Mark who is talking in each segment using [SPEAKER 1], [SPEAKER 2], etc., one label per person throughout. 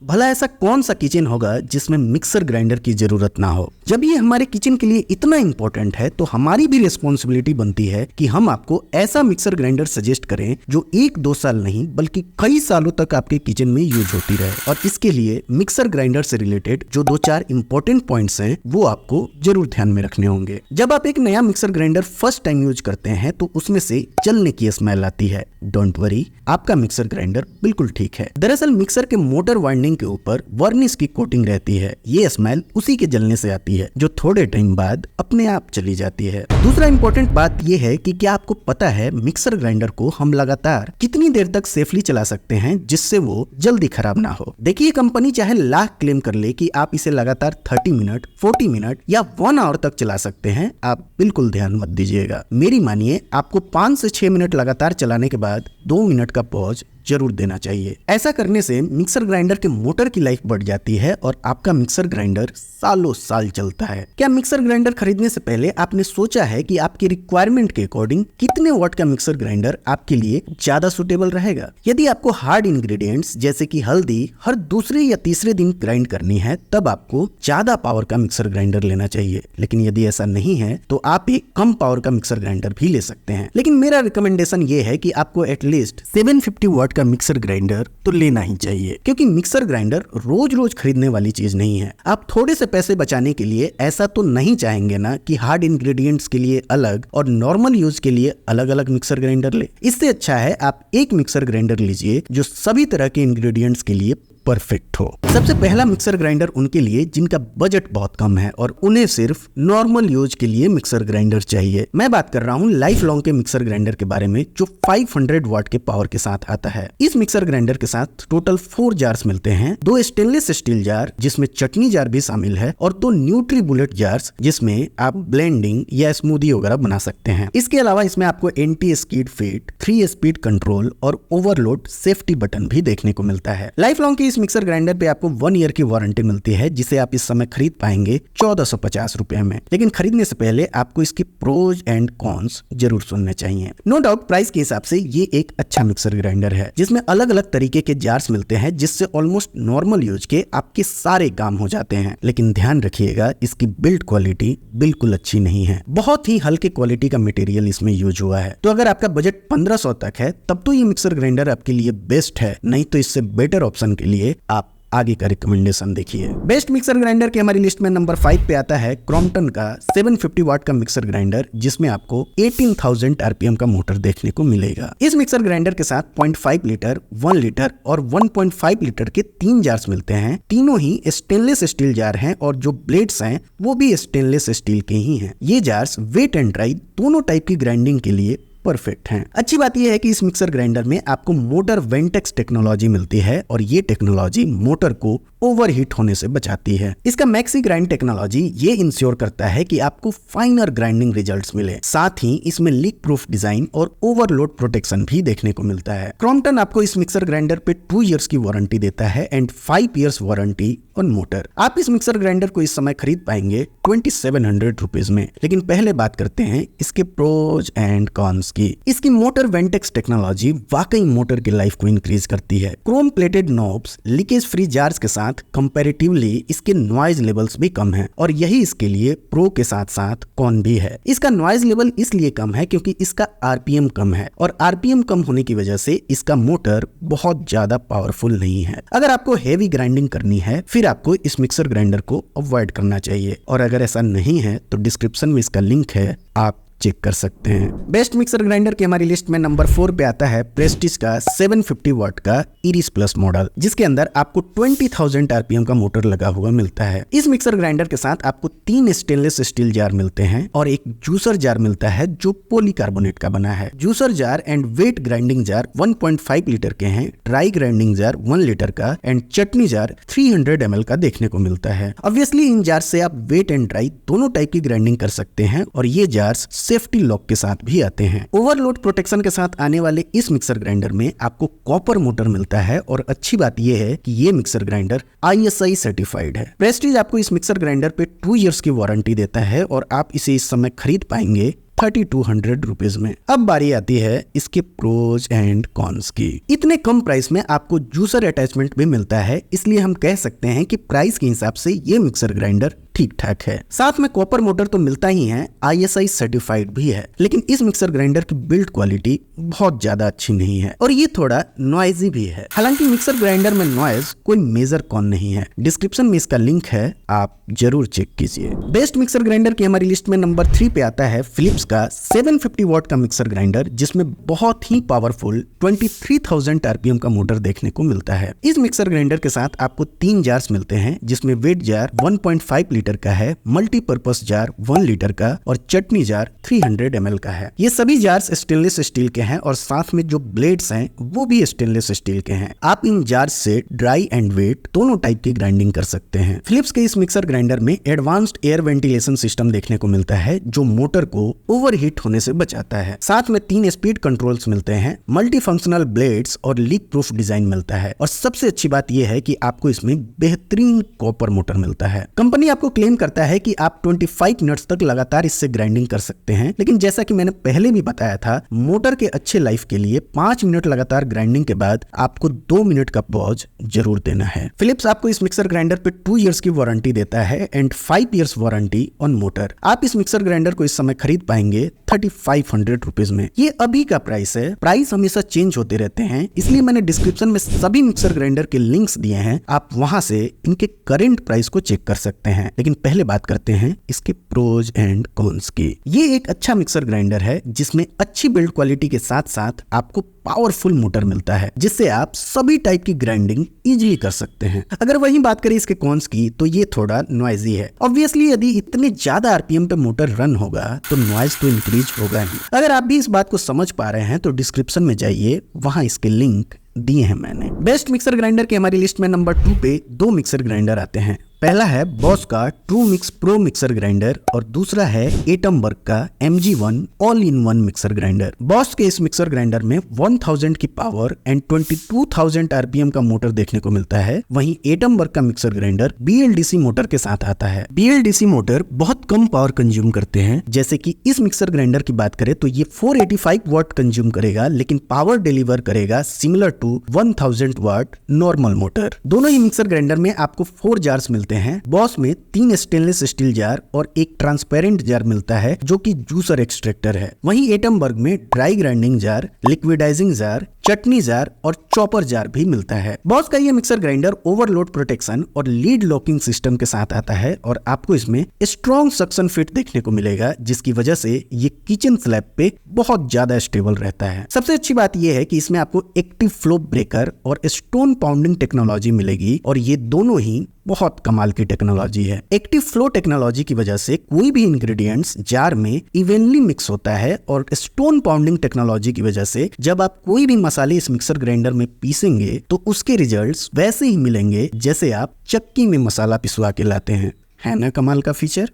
[SPEAKER 1] भला ऐसा कौन सा किचन होगा जिसमें मिक्सर ग्राइंडर की जरूरत ना हो। जब ये हमारे किचन के लिए इतना इंपॉर्टेंट है तो हमारी भी रिस्पॉन्सिबिलिटी बनती है कि हम आपको ऐसा मिक्सर ग्राइंडर सजेस्ट करें जो 1-2 साल नहीं बल्कि कई सालों तक आपके किचन में यूज होती रहे। और इसके लिए मिक्सर ग्राइंडर से रिलेटेड जो 2-4 इंपॉर्टेंट पॉइंट्स हैं वो आपको जरूर ध्यान में रखने होंगे। जब आप एक नया mixer grinder first time use करते हैं तो उसमें से जलने की स्मेल आती है। डोंट वरी, आपका मिक्सर ग्राइंडर बिल्कुल ठीक है। दरअसल मिक्सर के मोटर वाइंडिंग के ऊपर वर्निश की कोटिंग रहती है। ये स्मेल उसी के जलने से आती है जो थोड़े टाइम बाद अपने आप चली जाती है। दूसरा इंपॉर्टेंट बात यह है कि क्या आपको पता है मिक्सर ग्राइंडर को हम लगातार कितनी देर तक सेफली चला सकते हैं जिससे वो जल्दी खराब ना हो। देखिए, कंपनी चाहे लाख क्लेम कर ले कि आप इसे लगातार 30 मिनट, 40 मिनट या 1 आवर तक चला सकते हैं, आप बिल्कुल ध्यान मत दीजिएगा। मेरी मानिए, आपको 5 से 6 मिनट लगातार चलाने के बाद 2 मिनट का पॉज जरूर देना चाहिए। ऐसा करने से मिक्सर ग्राइंडर के मोटर की लाइफ बढ़ जाती है और आपका मिक्सर ग्राइंडर सालों साल चलता है। क्या मिक्सर ग्राइंडर खरीदने से पहले आपने सोचा है कि आपकी रिक्वायरमेंट के अकॉर्डिंग कितने वॉट का मिक्सर ग्राइंडर आपके लिए ज्यादा सुटेबल रहेगा? यदि आपको हार्ड इंग्रेडिएंट्स जैसे कि हल्दी हर दूसरे या तीसरे दिन ग्राइंड करनी है तब आपको ज्यादा पावर का मिक्सर ग्राइंडर लेना चाहिए। लेकिन यदि ऐसा नहीं है तो आप एक कम पावर का मिक्सर ग्राइंडर भी ले सकते हैं। लेकिन मेरा रिकमेंडेशन ये है कि आपको एटलीस्ट 750 वॉट का मिक्सर ग्राइंडर तो लेना ही चाहिए, क्योंकि मिक्सर ग्राइंडर रोज रोज खरीदने वाली चीज नहीं है। आप थोड़े से पैसे बचाने के लिए ऐसा तो नहीं चाहेंगे ना कि हार्ड इंग्रेडिएंट्स के लिए अलग और नॉर्मल यूज के लिए अलग अलग मिक्सर ग्राइंडर ले। इससे अच्छा है आप एक मिक्सर ग्राइंडर लीजिए जो सभी तरह के इंग्रेडिएंट्स के लिए परफेक्ट हो। सबसे पहला मिक्सर ग्राइंडर उनके लिए जिनका बजट बहुत कम है और उन्हें सिर्फ नॉर्मल यूज के लिए मिक्सर ग्राइंडर चाहिए। मैं बात कर रहा हूँ लाइफ लॉन्ग के मिक्सर ग्राइंडर के बारे में जो 500 वॉट के पावर के साथ आता है। इस मिक्सर ग्राइंडर के साथ टोटल 4 जार्स मिलते हैं, 2 स्टेनलेस स्टील जार जिसमें चटनी जार भी शामिल है और 2 न्यूट्री बुलेट जार्स जिसमें आप ब्लेंडिंग या स्मूदी वगैरह बना सकते हैं। इसके अलावा इसमें आपको anti skid feed, 3 speed control और ओवरलोड सेफ्टी बटन भी देखने को मिलता है। लाइफ लॉन्ग की इस मिक्सर ग्राइंडर पे आपको 1 ईयर की वारंटी मिलती है जिसे आप इस समय खरीद पाएंगे 1450 रुपए में। लेकिन खरीदने से पहले आपको इसकी प्रोज एंड कॉन्स जरूर सुनने चाहिए। नो डाउट प्राइस के हिसाब से ये एक अच्छा मिक्सर ग्राइंडर है जिसमें अलग अलग तरीके के जार्स मिलते हैं जिससे ऑलमोस्ट नॉर्मल यूज के आपके सारे काम हो जाते हैं। लेकिन ध्यान रखिएगा, इसकी बिल्ड क्वालिटी बिल्कुल अच्छी नहीं है। बहुत ही हल्के क्वालिटी का मटेरियल इसमें यूज हुआ है। तो अगर आपका बजट 1500 तक है तब तो ये मिक्सर ग्राइंडर आपके लिए बेस्ट है, नहीं तो इससे बेटर ऑप्शन के लिए आप आगे का रिकमेंडेशन देखिए। बेस्ट मिक्सर ग्राइंडर की हमारी लिस्ट में नंबर 5 पे आता है क्रॉम्पटन का 750 वाट का मिक्सर ग्राइंडर जिसमें आपको 18,000 आरपीएम का मोटर देखने को मिलेगा। इस मिक्सर ग्राइंडर के साथ 0.5 लीटर, 1 लीटर और 1.5 लीटर के 3 जार्स मिलते हैं। तीनों ही स्टेनलेस स्टील जार हैं और जो ब्लेड्स हैं वो भी स्टेनलेस स्टील के ही हैं। ये जार्स वेट एंड ड्राई दोनों टाइप की ग्राइंडिंग के लिए परफेक्ट हैं। अच्छी बात यह है कि इस मिक्सर ग्राइंडर में आपको मोटर वेंटेक्स टेक्नोलॉजी मिलती है और ये टेक्नोलॉजी मोटर को ओवरहीट होने से बचाती है। इसका मैक्सी ग्राइंड टेक्नोलॉजी ये इंश्योर करता है कि आपको फाइनर ग्राइंडिंग रिजल्ट्स मिले। साथ ही इसमें लीक प्रूफ डिजाइन और ओवरलोड प्रोटेक्शन भी देखने को मिलता है। क्रॉम्पटन आपको इस मिक्सर ग्राइंडर पे 2 इयर्स की वारंटी देता है and 5 years warranty on motor. आप इस मिक्सर ग्राइंडर को इस समय खरीद पाएंगे 2700 रुपीज में। लेकिन पहले बात करते हैं इसके प्रोज एंड कॉन्स की। इसकी मोटर वेंटेक्स टेक्नोलॉजी वाकई मोटर की लाइफ को इंक्रीज करती है। Chrome plated knobs, leakage free jars के साथ कंपैरेटिवली इसके नॉइज लेवल्स भी कम हैं और यही इसके लिए प्रो के साथ साथ कॉन भी है। इसका नॉइज लेवल इसलिए कम है क्योंकि इसका आरपीएम कम है और आरपीएम कम होने की वजह से इसका मोटर बहुत ज्यादा पावरफुल नहीं है। अगर आपको हेवी ग्राइंडिंग करनी है फिर आपको इस मिक्सर ग्राइंडर को अवॉइड करना चाहिए और अगर ऐसा नहीं है तो डिस्क्रिप्शन में इसका लिंक है, आप चेक कर सकते हैं। बेस्ट मिक्सर ग्राइंडर की हमारी लिस्ट में नंबर 4 पे आता है प्रेस्टीज का 750 वाट का इरिस प्लस मॉडल जिसके अंदर आपको 20,000 आरपीएम का मोटर लगा हुआ मिलता है। इस मिक्सर ग्राइंडर के साथ आपको 3 स्टेनलेस स्टील जार मिलते हैं और एक जूसर जार मिलता है जो पॉलीकार्बोनेट का बना है। Juicer jar and wet grinding jar 1.5 litre के हैं, ड्राई ग्राइंडिंग जार 1 लीटर का एंड चटनी जार 300 ml का देखने को मिलता है। ऑब्वियसली इन जार से आप वेट एंड ड्राई दोनों टाइप की ग्राइंडिंग कर सकते हैं और ये जार्स सेफ्टी लॉक के साथ भी आते हैं। ओवरलोड प्रोटेक्शन के साथ आने वाले इस मिक्सर ग्राइंडर में आपको कॉपर मोटर मिलता है और अच्छी बात यह है कि ये मिक्सर ग्राइंडर ISI सर्टिफाइड है। प्रेस्टीज आपको इस मिक्सर ग्राइंडर पे 2 इयर्स की वारंटी देता है और आप इसे इस समय खरीद पाएंगे 3200 रुपीज में। अब बारी आती है इसके प्रोज एंड कॉन्स की। इतने कम प्राइस में आपको जूसर अटैचमेंट भी मिलता है, इसलिए हम कह सकते हैं कि प्राइस के हिसाब से ये मिक्सर ग्राइंडर ठीक ठाक है। साथ में कॉपर मोटर तो मिलता ही है, ISI सर्टिफाइड भी है, लेकिन इस मिक्सर ग्राइंडर की बिल्ड क्वालिटी बहुत ज्यादा अच्छी नहीं है और ये थोड़ा नॉइजी भी है। हालांकि मिक्सर ग्राइंडर में नॉइज कोई मेजर कॉन नहीं है। डिस्क्रिप्शन में इसका लिंक है, आप जरूर चेक कीजिए। बेस्ट मिक्सर ग्राइंडर की हमारी लिस्ट में नंबर 3 पे आता है फिलिप्स का 750 वॉट का मिक्सर ग्राइंडर, जिसमें बहुत ही पावरफुल 23,000 RPM का मोटर देखने को मिलता है। इस मिक्सर ग्राइंडर के साथ आपको 3 जार्स मिलते हैं, जिसमें वेट जार 1.5 लीटर का है, मल्टीपर्पस जार 1 लीटर का और चटनी जार 300 ml का है। ये सभी जार्स स्टेनलेस स्टील के हैं और साथ में जो ब्लेड्स हैं वो भी स्टेनलेस स्टील के हैं। आप इन जार्स से ड्राई एंड वेट दोनों टाइप की ग्राइंडिंग कर सकते हैं। फिलिप्स के इस मिक्सर ग्राइंडर में एडवांस्ड एयर वेंटिलेशन सिस्टम देखने को मिलता है, जो मोटर को ओवरहीट होने से बचाता है। साथ में 3 स्पीड कंट्रोल्स मिलते हैं, मल्टी फंक्शनल ब्लेड्स और लीक प्रूफ डिजाइन मिलता है और सबसे अच्छी बात यह है कि आपको इसमें बेहतरीन कॉपर मोटर मिलता है। कंपनी आपको क्लेम करता है कि आप 25 मिनट्स तक लगातार इससे ग्राइंडिंग कर सकते हैं, लेकिन जैसा कि मैंने पहले भी बताया था, मोटर के अच्छे लाइफ के लिए 5 मिनट लगातार ग्राइंडिंग के बाद आपको 2 मिनट का पॉज जरूर देना है। फिलिप्स आपको इस मिक्सर ग्राइंडर पे 2 इयर्स की वारंटी देता है and 5 years warranty on motor. आप इस मिक्सर ग्राइंडर को इस समय खरीद पाएंगे 3500 रुपीज में। ये अभी का प्राइस है, प्राइस हमेशा चेंज होते रहते हैं, इसलिए मैंने डिस्क्रिप्शन में सभी मिक्सर ग्राइंडर के लिंक्स दिए हैं, आप वहां से इनके करंट प्राइस को चेक कर सकते हैं। लेकिन पहले बात करते हैं इसके प्रोज एंड कॉन्स की। ये एक अच्छा मिक्सर ग्राइंडर है जिसमें अच्छी बिल्ड क्वालिटी के साथ साथ आपको पावरफुल मोटर मिलता है, जिससे आप सभी टाइप की ग्राइंडिंग इजीली कर सकते हैं। अगर वही बात करें इसके कॉन्स की, तो ये थोड़ा नॉइजी है। ऑब्वियसली यदि इतने ज्यादा RPM पे मोटर रन होगा तो नॉइज तो इंक्रीज होगा ही। अगर आप भी इस बात को समझ पा रहे हैं तो डिस्क्रिप्शन में जाइए, वहां इसके लिंक दिए हैं मैंने। बेस्ट मिक्सर ग्राइंडर की हमारी लिस्ट में नंबर 2 पे 2 मिक्सर ग्राइंडर आते हैं। पहला है बॉस का true mix pro mixer grinder और दूसरा है एटमबर्ग का MG1 all in one mixer grinder. Boss के इस मिक्सर ग्राइंडर में 1000 की पावर एंड 22,000 RPM का मोटर देखने को मिलता है। वहीं एटमबर्ग का मिक्सर ग्राइंडर BLDC मोटर के साथ आता है। BLDC मोटर बहुत कम पावर कंज्यूम करते हैं, जैसे कि इस मिक्सर ग्राइंडर की बात करें तो ये 485 वॉट कंज्यूम करेगा, लेकिन पावर डिलीवर करेगा similar to 1000 watt normal motor. दोनों ही मिक्सर ग्राइंडर में आपको 4 जार्स मिलते हैं। बॉस में 3 स्टेनलेस स्टील जार और एक ट्रांसपेरेंट जार मिलता है जो कि जूसर एक्सट्रैक्टर है। वहीं एटमबर्ग में ड्राई ग्राइंडिंग जार, लिक्विडाइजिंग जार, चटनी जार और चॉपर जार भी मिलता है। बॉस का ये मिक्सर ग्राइंडर ओवरलोड प्रोटेक्शन और लीड लॉकिंग सिस्टम के साथ आता है और आपको इसमें स्ट्रॉन्ग सक्शन फिट देखने को मिलेगा, जिसकी वजह से ये किचन स्लैब पे बहुत ज्यादा स्टेबल रहता है। सबसे अच्छी बात यह है कि इसमें आपको एक्टिव फ्लो ब्रेकर और स्टोन पाउंडिंग टेक्नोलॉजी मिलेगी और ये दोनों ही बहुत कमाल की टेक्नोलॉजी है। एक्टिव फ्लो टेक्नोलॉजी की वजह से कोई भी इंग्रेडिएंट्स जार में इवनली मिक्स होता है और स्टोन पाउंडिंग टेक्नोलॉजी की वजह से जब आप कोई भी मसाले इस मिक्सर ग्राइंडर में पीसेंगे तो उसके रिजल्ट्स वैसे ही मिलेंगे जैसे आप चक्की में मसाला पिसवा के लाते हैं। है ना कमाल का फीचर।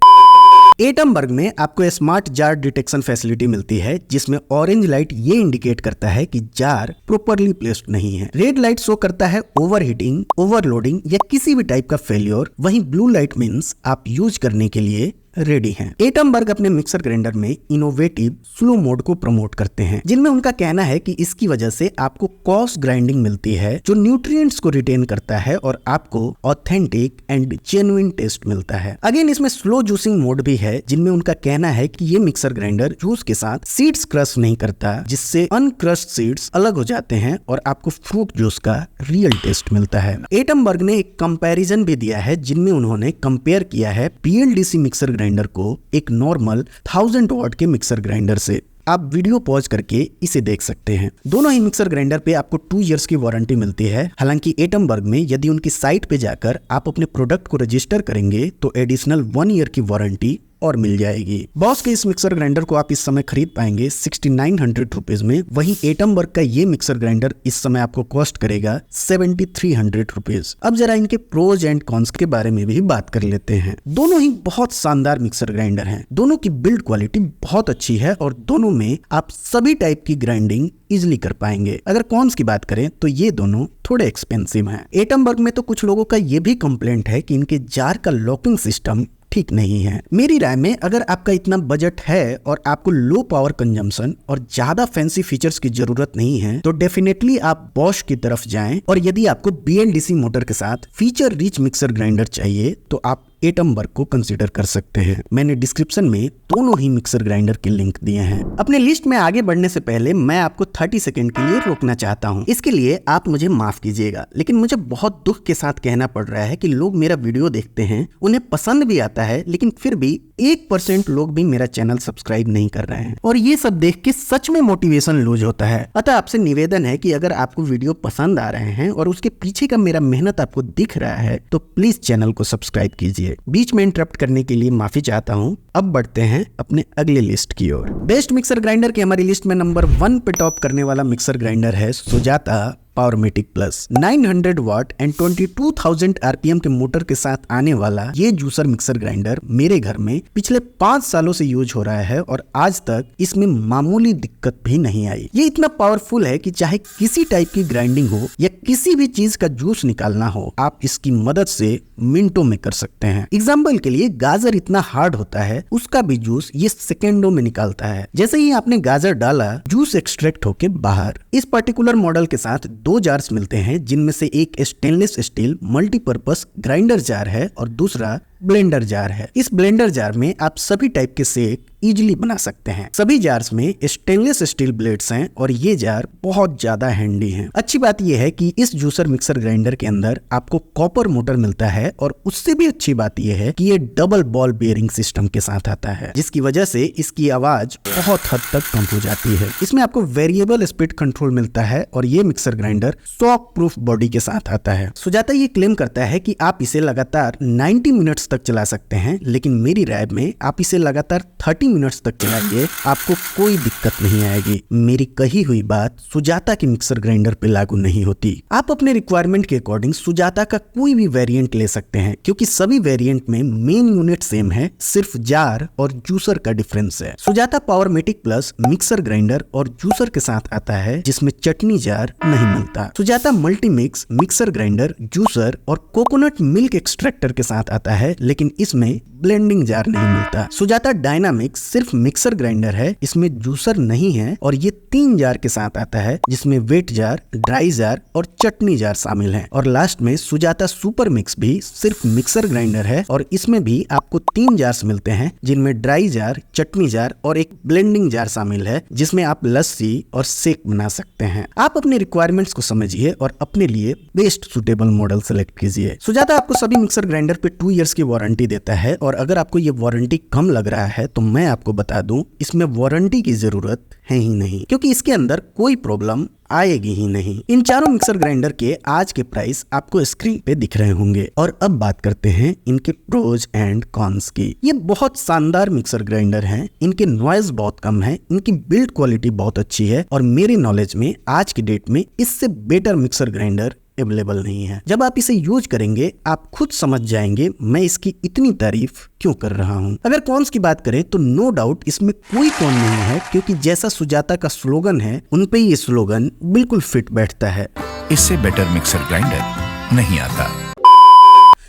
[SPEAKER 1] एटमबर्ग में आपको स्मार्ट जार डिटेक्शन फैसिलिटी मिलती है, जिसमें ऑरेंज लाइट ये इंडिकेट करता है कि जार प्रॉपरली प्लेस्ड नहीं है। रेड लाइट शो करता है ओवरहीटिंग, ओवरलोडिंग या किसी भी टाइप का फेलियर। वहीं ब्लू लाइट मींस आप यूज करने के लिए रेडी हैं। एटमबर्ग अपने मिक्सर ग्राइंडर में इनोवेटिव स्लो मोड को प्रमोट करते हैं, जिनमें उनका कहना है कि इसकी वजह से आपको कॉस्ट ग्राइंडिंग मिलती है जो न्यूट्रिएंट्स को रिटेन करता है और आपको ऑथेंटिक एंड जेन्युइन टेस्ट मिलता है। अगेन इसमें स्लो जूसिंग मोड भी है, जिनमें उनका कहना है कि ये मिक्सर ग्राइंडर जूस के साथ सीड्स क्रश नहीं करता, जिससे अनक्रश्ड सीड्स अलग हो जाते हैं और आपको फ्रूट जूस का रियल टेस्ट मिलता है। एटमबर्ग ने एक कंपैरिजन भी दिया है, जिनमें उन्होंने कंपेयर किया है BLDC मिक्सर ग्राइंडर को एक नॉर्मल 1000 वॉट के मिक्सर ग्राइंडर से। आप वीडियो पॉज करके इसे देख सकते हैं। दोनों ही मिक्सर ग्राइंडर पे आपको 2 इयर्स की वारंटी मिलती है। हालांकि एटमबर्ग में यदि उनकी साइट पे जाकर आप अपने प्रोडक्ट को रजिस्टर करेंगे तो एडिशनल 1 ईयर की वारंटी और मिल जाएगी। बॉस के इस मिक्सर ग्राइंडर को आप इस समय खरीद पाएंगे 6900 रुपीज में। वहीं एटमबर्ग का ये मिक्सर ग्राइंडर इस समय आपको कॉस्ट करेगा 7300 रुपीज। अब जरा इनके प्रोज एंड कॉन्स के बारे में भी बात कर लेते हैं। दोनों ही बहुत शानदार मिक्सर ग्राइंडर हैं। दोनों की बिल्ड क्वालिटी बहुत अच्छी है और दोनों में आप सभी टाइप की ग्राइंडिंग इजिली कर पाएंगे। अगर कॉन्स की बात करें तो ये दोनों थोड़े एक्सपेंसिव हैं। एटमबर्ग में तो कुछ लोगों का ये भी कंप्लेंट है कि इनके जार का लॉकिंग सिस्टम ठीक नहीं है। मेरी राय में अगर आपका इतना बजट है और आपको लो पावर कंजम्पशन और ज्यादा फैंसी फीचर्स की जरूरत नहीं है तो डेफिनेटली आप बॉश की तरफ जाएं। और यदि आपको BLDC मोटर के साथ फीचर रिच मिक्सर ग्राइंडर चाहिए तो आप एटमबर्ग को कंसीडर कर सकते हैं। मैंने डिस्क्रिप्शन में दोनों ही मिक्सर ग्राइंडर के लिंक दिए हैं। अपने लिस्ट में आगे बढ़ने से पहले मैं आपको 30 सेकंड के लिए रोकना चाहता हूं। इसके लिए आप मुझे माफ कीजिएगा, लेकिन मुझे बहुत दुख के साथ कहना पड़ रहा है कि लोग मेरा वीडियो देखते हैं, उन्हें पसंद भी आता है, लेकिन फिर भी 1% लोग भी मेरा चैनल सब्सक्राइब नहीं कर रहे हैं और ये सब देख के सच में मोटिवेशन लूज होता है। अतः आपसे निवेदन है कि अगर आपको वीडियो पसंद आ रहे हैं और उसके पीछे का मेरा मेहनत आपको दिख रहा है तो प्लीज चैनल को सब्सक्राइब कीजिए। बीच में इंटरप्ट करने के लिए माफी चाहता हूं। अब बढ़ते हैं अपने अगले लिस्ट की ओर। बेस्ट मिक्सर ग्राइंडर की हमारी लिस्ट में नंबर 1 पे टॉप करने वाला मिक्सर ग्राइंडर है Sujata Powermatic plus. 900 watt and 22,000 RPM के मोटर के साथ आने वाला ये जूसर मिक्सर ग्राइंडर मेरे घर में पिछले 5 सालों से यूज हो रहा है और आज तक इसमें मामूली दिक्कत भी नहीं आई। ये इतना पावरफुल है कि चाहे किसी टाइप की ग्राइंडिंग हो या किसी भी चीज का जूस निकालना हो, आप इसकी मदद से मिनटों में कर सकते हैं। एग्जाम्पल के लिए गाजर इतना हार्ड होता है, उसका भी जूस ये सेकेंडों में निकालता है। जैसे ही आपने गाजर डाला, जूस एक्सट्रैक्ट होके बाहर। इस पर्टिकुलर मॉडल के साथ 2 जार्स मिलते हैं, जिनमें से एक stainless steel multipurpose grinder jar है और दूसरा ब्लेंडर जार है। इस ब्लेंडर जार में आप सभी टाइप के शेक इजीली बना सकते हैं। सभी जार्स में स्टेनलेस स्टील ब्लेड्स हैं और ये जार बहुत ज्यादा हैंडी हैं। अच्छी बात यह है कि इस जूसर मिक्सर ग्राइंडर के अंदर आपको कॉपर मोटर मिलता है और उससे भी अच्छी बात यह है कि ये डबल बॉल बेयरिंग सिस्टम के साथ आता है, जिसकी वजह से इसकी आवाज बहुत हद तक कम हो जाती है। इसमें आपको वेरिएबल स्पीड कंट्रोल मिलता है और ये mixer grinder shock proof body के साथ आता है। सुजाता ये क्लेम करता है कि आप इसे लगातार 90 मिनट्स तक चला सकते हैं, लेकिन मेरी राय में आप इसे लगातार 30 मिनट्स तक चलाइए, आपको कोई दिक्कत नहीं आएगी। मेरी कही हुई बात सुजाता के मिक्सर ग्राइंडर पे लागू नहीं होती। आप अपने रिक्वायरमेंट के अकॉर्डिंग सुजाता का कोई भी वेरिएंट ले सकते हैं, क्योंकि सभी वेरिएंट में मेन यूनिट सेम है, सिर्फ जार और जूसर का डिफरेंस है। Sujata Powermatic plus mixer grinder और जूसर के साथ आता है, जिसमें चटनी जार नहीं मिलता। सुजाता मल्टीमिक्स मिक्सर ग्राइंडर, जूसर और कोकोनट मिल्क एक्सट्रैक्टर के साथ आता है, लेकिन इसमें ब्लेंडिंग जार नहीं मिलता। सुजाता डायनामिक्स सिर्फ मिक्सर ग्राइंडर है, इसमें जूसर नहीं है और ये 3 जार के साथ आता है, जिसमें वेट जार, ड्राई जार और चटनी जार शामिल है। और लास्ट में सुजाता सुपर मिक्स भी सिर्फ मिक्सर ग्राइंडर है और इसमें भी आपको 3 जार्स मिलते हैं, जिनमें ड्राई जार, चटनी जार और एक ब्लेंडिंग जार शामिल है, जिसमें आप लस्सी और शेक बना सकते हैं। आप अपने रिक्वायरमेंट्स को समझिए और अपने लिए बेस्ट सुटेबल मॉडल सेलेक्ट कीजिए। सुजाता आपको सभी मिक्सर ग्राइंडर पे 2 इयर्स की वारंटी देता है और अगर आपको ये वारंटी कम लग रहा है तो मैं आपको बता दूं, इसमें वारंटी की जरूरत है ही नहीं, क्योंकि इसके अंदर कोई प्रॉब्लम आएगी ही नहीं। इन चारों मिक्सर ग्राइंडर के आज के प्राइस आपको स्क्रीन पे दिख रहे होंगे। और अब बात करते हैं इनके प्रोज एंड कॉन्स की। ये बहुत शानदार मिक्सर ग्राइंडर हैं, इनके नॉइज बहुत कम है, इनकी बिल्ड क्वालिटी बहुत अच्छी है और मेरी नॉलेज में आज की डेट में इससे बेटर मिक्सर ग्राइंडर अवेलेबल नहीं है। जब आप इसे यूज करेंगे आप खुद समझ जाएंगे मैं इसकी इतनी तारीफ क्यों कर रहा हूँ। अगर कॉन्स की बात करें तो नो डाउट इसमें कोई कॉन नहीं है, क्योंकि जैसा सुजाता का स्लोगन है उन पे ये स्लोगन बिल्कुल फिट बैठता है।
[SPEAKER 2] इससे बेटर मिक्सर ग्राइंडर नहीं आता।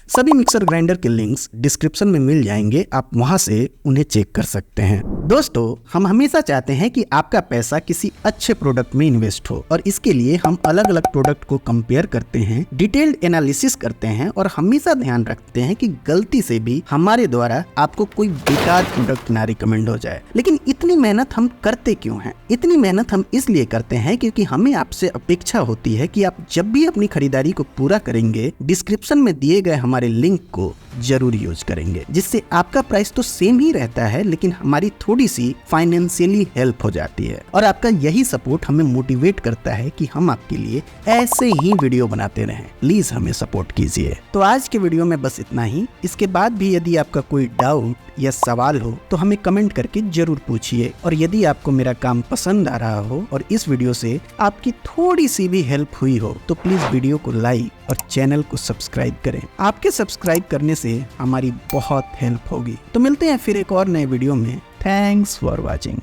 [SPEAKER 1] सभी मिक्सर ग्राइंडर के लिंक्स डिस्क्रिप्शन में मिल जाएंगे, आप वहां से उन्हें चेक कर सकते हैं। दोस्तों, हम हमेशा चाहते हैं कि आपका पैसा किसी अच्छे प्रोडक्ट में इन्वेस्ट हो और इसके लिए हम अलग अलग प्रोडक्ट को कंपेयर करते हैं, डिटेल्ड एनालिसिस करते हैं और हमेशा ध्यान रखते हैं कि गलती से भी हमारे द्वारा आपको कोई बेकार प्रोडक्ट ना रिकमेंड हो जाए। लेकिन इतनी मेहनत हम करते क्यों हैं? इतनी मेहनत हम इसलिए करते हैं क्योंकि हमें आपसे अपेक्षा होती है कि आप जब भी अपनी खरीदारी को पूरा करेंगे, डिस्क्रिप्शन में दिए गए हमारे लिंक को जरूर यूज करेंगे, जिससे आपका प्राइस तो सेम ही रहता है, लेकिन हमारी थोड़ी सी फाइनेंशियली हेल्प हो जाती है और आपका यही सपोर्ट हमें मोटिवेट करता है कि हम आपके लिए ऐसे ही वीडियो बनाते रहें। प्लीज हमें सपोर्ट कीजिए। तो आज के वीडियो में बस इतना ही। इसके बाद भी यदि आपका कोई डाउट या सवाल हो तो हमें कमेंट करके जरूर पूछिए, और यदि आपको मेरा काम पसंद आ रहा हो और इस वीडियो से आपकी थोड़ी सी भी हेल्प हुई हो तो प्लीज वीडियो को लाइक और चैनल को सब्सक्राइब करें। आपके सब्सक्राइब करने से हमारी बहुत हेल्प होगी। तो मिलते हैं फिर एक और नए वीडियो में। Thanks for watching.